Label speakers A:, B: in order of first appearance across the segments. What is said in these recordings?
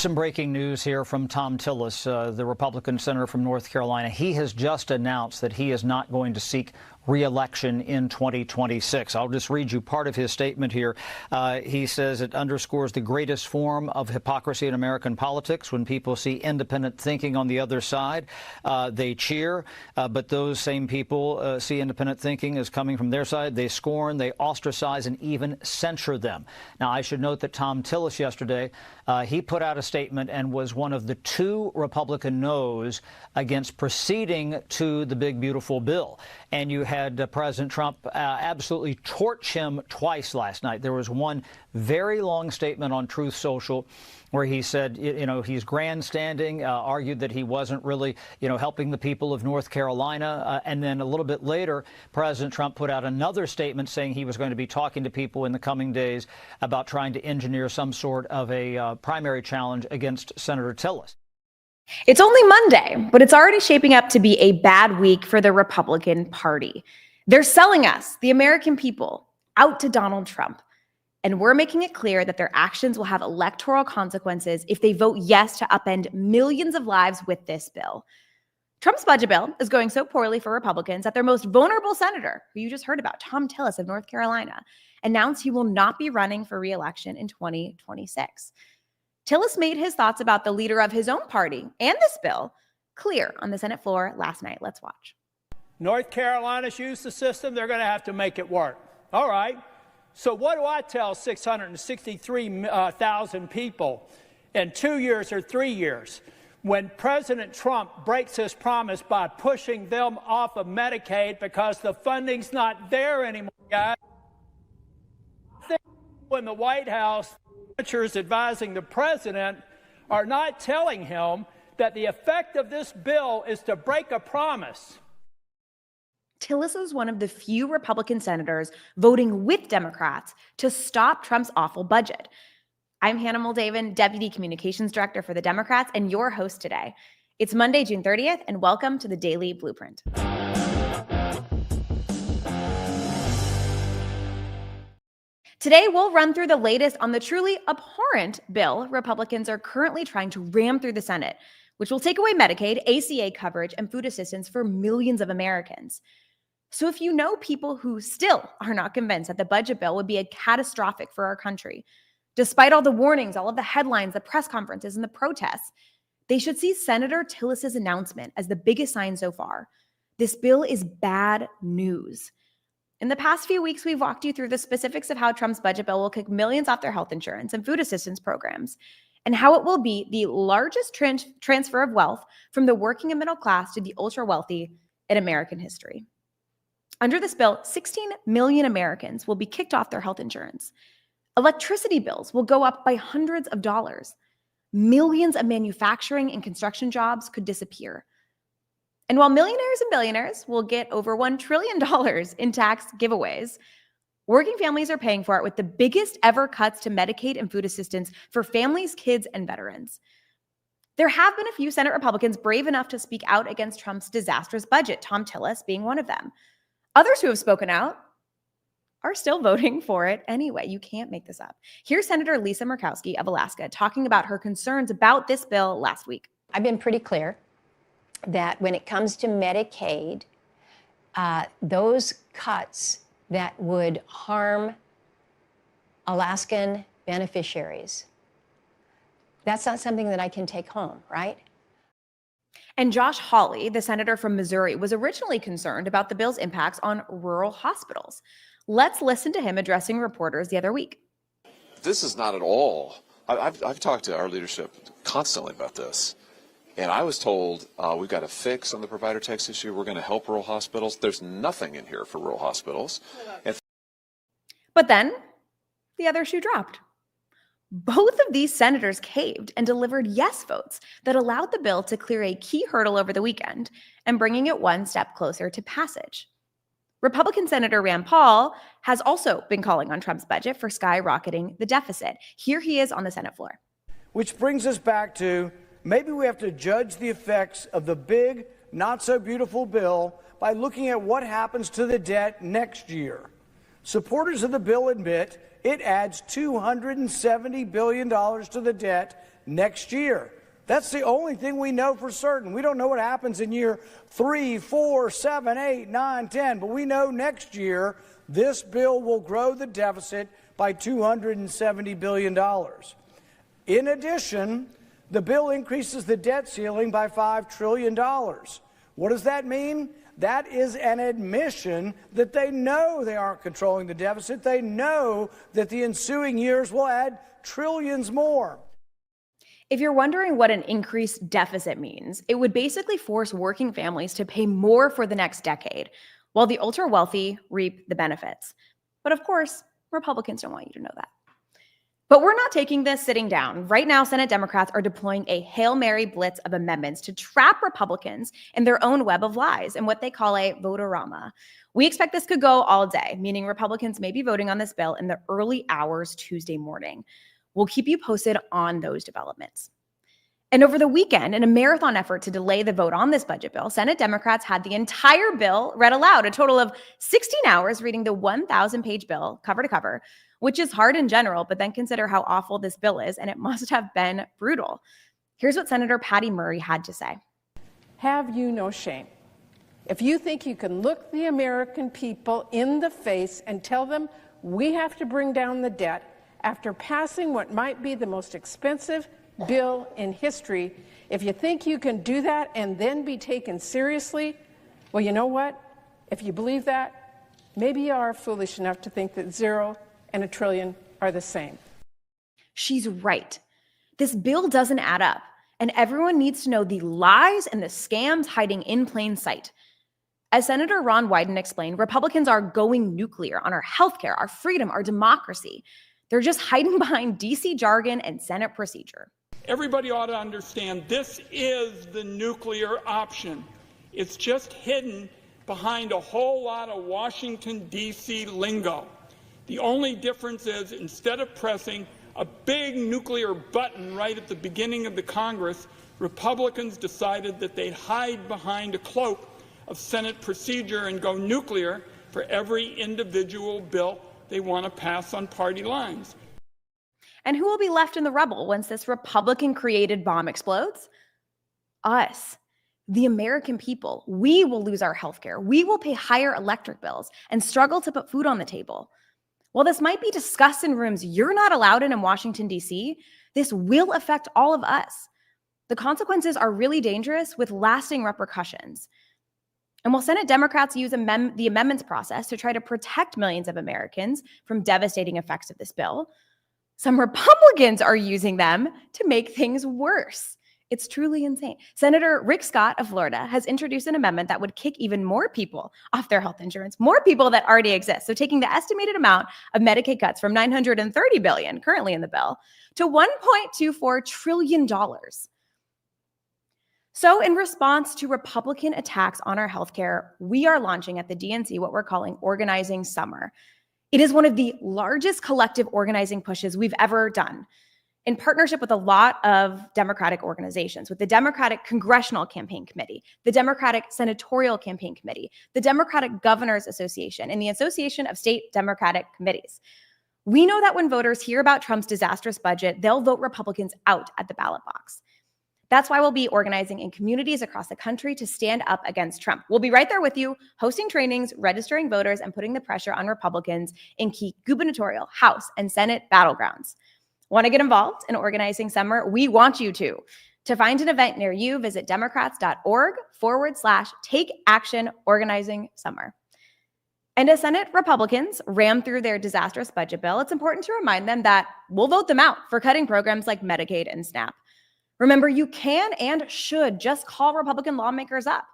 A: Some breaking news here from Thom Tillis, the Republican senator from North Carolina. He has just announced that he is not going to seek re-election in 2026. I'll just read you part of his statement here. He says it underscores the greatest form of hypocrisy in American politics. When people see independent thinking on the other side, they cheer. But those same people see independent thinking as coming from their side. They scorn, they ostracize, and even censure them. Now, I should note that Thom Tillis yesterday, he put out a statement and was one of the 2 Republican no's against proceeding to the big, beautiful bill. And you had President Trump absolutely torch him twice last night. There was one very long statement on Truth Social where he said, you know, he's grandstanding, argued that he wasn't really, helping the people of North Carolina. And then a little bit later, President Trump put out another statement saying he was going to be talking to people in the coming days about trying to engineer some sort of a primary challenge against Senator Tillis.
B: It's only Monday, but it's already shaping up to be a bad week for the Republican Party. They're selling us, the American people, out to Donald Trump. And we're making it clear that their actions will have electoral consequences if they vote yes to upend millions of lives with this bill. Trump's budget bill is going so poorly for Republicans that their most vulnerable senator, who you just heard about, Thom Tillis of North Carolina, announced he will not be running for re-election in 2026. Tillis made his thoughts about the leader of his own party and this bill clear on the Senate floor last night. Let's watch.
C: North Carolina's used the system. They're going to have to make it work. All right. So what do I tell 663,000 people in 2 years or 3 years when President Trump breaks his promise by pushing them off of Medicaid because the funding's not there anymore, guys? In the White House, senators advising the president are not telling him that the effect of this bill is to break a promise.
B: Tillis was one of the few Republican senators voting with Democrats to stop Trump's awful budget. I'm Hannah Moldavan, Deputy Communications Director for the Democrats, and your host today. It's Monday, June 30th, and welcome to the Daily Blueprint. Today, we'll run through the latest on the truly abhorrent bill Republicans are currently trying to ram through the Senate, which will take away Medicaid, ACA coverage, and food assistance for millions of Americans. So if you know people who still are not convinced that the budget bill would be catastrophic for our country, despite all the warnings, all of the headlines, the press conferences, and the protests, they should see Senator Tillis's announcement as the biggest sign so far. This bill is bad news. In the past few weeks, we've walked you through the specifics of how Trump's budget bill will kick millions off their health insurance and food assistance programs, and how it will be the largest transfer of wealth from the working and middle class to the ultra-wealthy in American history. Under this bill, 16 million Americans will be kicked off their health insurance. Electricity bills will go up by hundreds of dollars. Millions of manufacturing and construction jobs could disappear. And while millionaires and billionaires will get over $1 trillion in tax giveaways, working families are paying for it with the biggest ever cuts to Medicaid and food assistance for families, kids, and veterans. There have been a few Senate Republicans brave enough to speak out against Trump's disastrous budget, Thom Tillis being one of them. Others who have spoken out are still voting for it anyway. You can't make this up. Here's Senator Lisa Murkowski of Alaska talking about her concerns about this bill last week.
D: I've been pretty clear that when it comes to Medicaid, those cuts that would harm Alaskan beneficiaries, that's not something that I can take home, right?
B: And Josh Hawley, the senator from Missouri, was originally concerned about the bill's impacts on rural hospitals. Let's listen to him addressing reporters the other week.
E: This is not at all. I've talked to our leadership constantly about this. And I was told we've got a fix on the provider tax issue. We're going to help rural hospitals. There's nothing in here for rural hospitals.
B: But then the other shoe dropped. Both of these senators caved and delivered yes votes that allowed the bill to clear a key hurdle over the weekend and bringing it one step closer to passage. Republican Senator Rand Paul has also been calling on Trump's budget for skyrocketing the deficit. Here he is on the Senate floor.
F: Which brings us back to maybe we have to judge the effects of the big, not so beautiful bill by looking at what happens to the debt next year. Supporters of the bill admit it adds $270 billion to the debt next year. That's the only thing we know for certain. We don't know what happens in year 3, 4, 7, 8, 9, 10, but we know next year this bill will grow the deficit by $270 billion. In addition, the bill increases the debt ceiling by $5 trillion. What does that mean? That is an admission that they know they aren't controlling the deficit. They know that the ensuing years will add trillions more.
B: If you're wondering what an increased deficit means, it would basically force working families to pay more for the next decade, while the ultra wealthy reap the benefits. But of course, Republicans don't want you to know that. But we're not taking this sitting down. Right now, Senate Democrats are deploying a Hail Mary blitz of amendments to trap Republicans in their own web of lies in what they call a vote-a-rama. We expect this could go all day, meaning Republicans may be voting on this bill in the early hours Tuesday morning. We'll keep you posted on those developments. And over the weekend, in a marathon effort to delay the vote on this budget bill, Senate Democrats had the entire bill read aloud, a total of 16 hours reading the 1,000-page bill cover to cover, which is hard in general, but then consider how awful this bill is, and it must have been brutal. Here's what Senator Patty Murray had to say.
G: Have you no shame? If you think you can look the American people in the face and tell them we have to bring down the debt after passing what might be the most expensive bill in history, if you think you can do that and then be taken seriously, well, you know what? If you believe that, maybe you are foolish enough to think that 0 and $1 trillion are the same.
B: She's right. This bill doesn't add up, and everyone needs to know the lies and the scams hiding in plain sight. As Senator Ron Wyden explained, Republicans are going nuclear on our healthcare, our freedom, our democracy. They're just hiding behind DC jargon and Senate procedure.
H: Everybody ought to understand this is the nuclear option. It's just hidden behind a whole lot of Washington, D.C. lingo. The only difference is instead of pressing a big nuclear button right at the beginning of the Congress, Republicans decided that they'd hide behind a cloak of Senate procedure and go nuclear for every individual bill they want to pass on party lines.
B: And who will be left in the rubble once this Republican-created bomb explodes? Us, the American people. We will lose our healthcare. We will pay higher electric bills and struggle to put food on the table. While this might be discussed in rooms you're not allowed in Washington, D.C., this will affect all of us. The consequences are really dangerous with lasting repercussions. And while Senate Democrats use the amendments process to try to protect millions of Americans from devastating effects of this bill, some Republicans are using them to make things worse. It's truly insane. Senator Rick Scott of Florida has introduced an amendment that would kick even more people off their health insurance, more people that already exist. So taking the estimated amount of Medicaid cuts from $930 billion currently in the bill to $1.24 trillion. So in response to Republican attacks on our healthcare, we are launching at the DNC what we're calling Organizing Summer. It is one of the largest collective organizing pushes we've ever done, in partnership with a lot of Democratic organizations, with the Democratic Congressional Campaign Committee, the Democratic Senatorial Campaign Committee, the Democratic Governors Association, and the Association of State Democratic Committees. We know that when voters hear about Trump's disastrous budget, they'll vote Republicans out at the ballot box. That's why we'll be organizing in communities across the country to stand up against Trump. We'll be right there with you, hosting trainings, registering voters, and putting the pressure on Republicans in key gubernatorial, House, and Senate battlegrounds. Want to get involved in Organizing Summer? We want you to. To find an event near you, visit democrats.org/Take Action Organizing Summer. And as Senate Republicans ram through their disastrous budget bill, it's important to remind them that we'll vote them out for cutting programs like Medicaid and SNAP. Remember, you can and should just call Republican lawmakers up.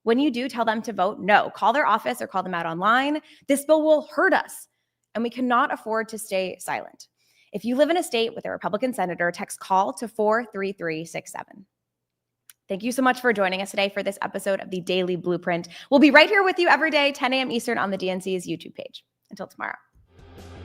B: When you do, tell them to vote no. Call their office or call them out online. This bill will hurt us, and we cannot afford to stay silent. If you live in a state with a Republican senator, text CALL to 43367. Thank you so much for joining us today for this episode of the Daily Blueprint. We'll be right here with you every day, 10 a.m. Eastern on the DNC's YouTube page. Until tomorrow.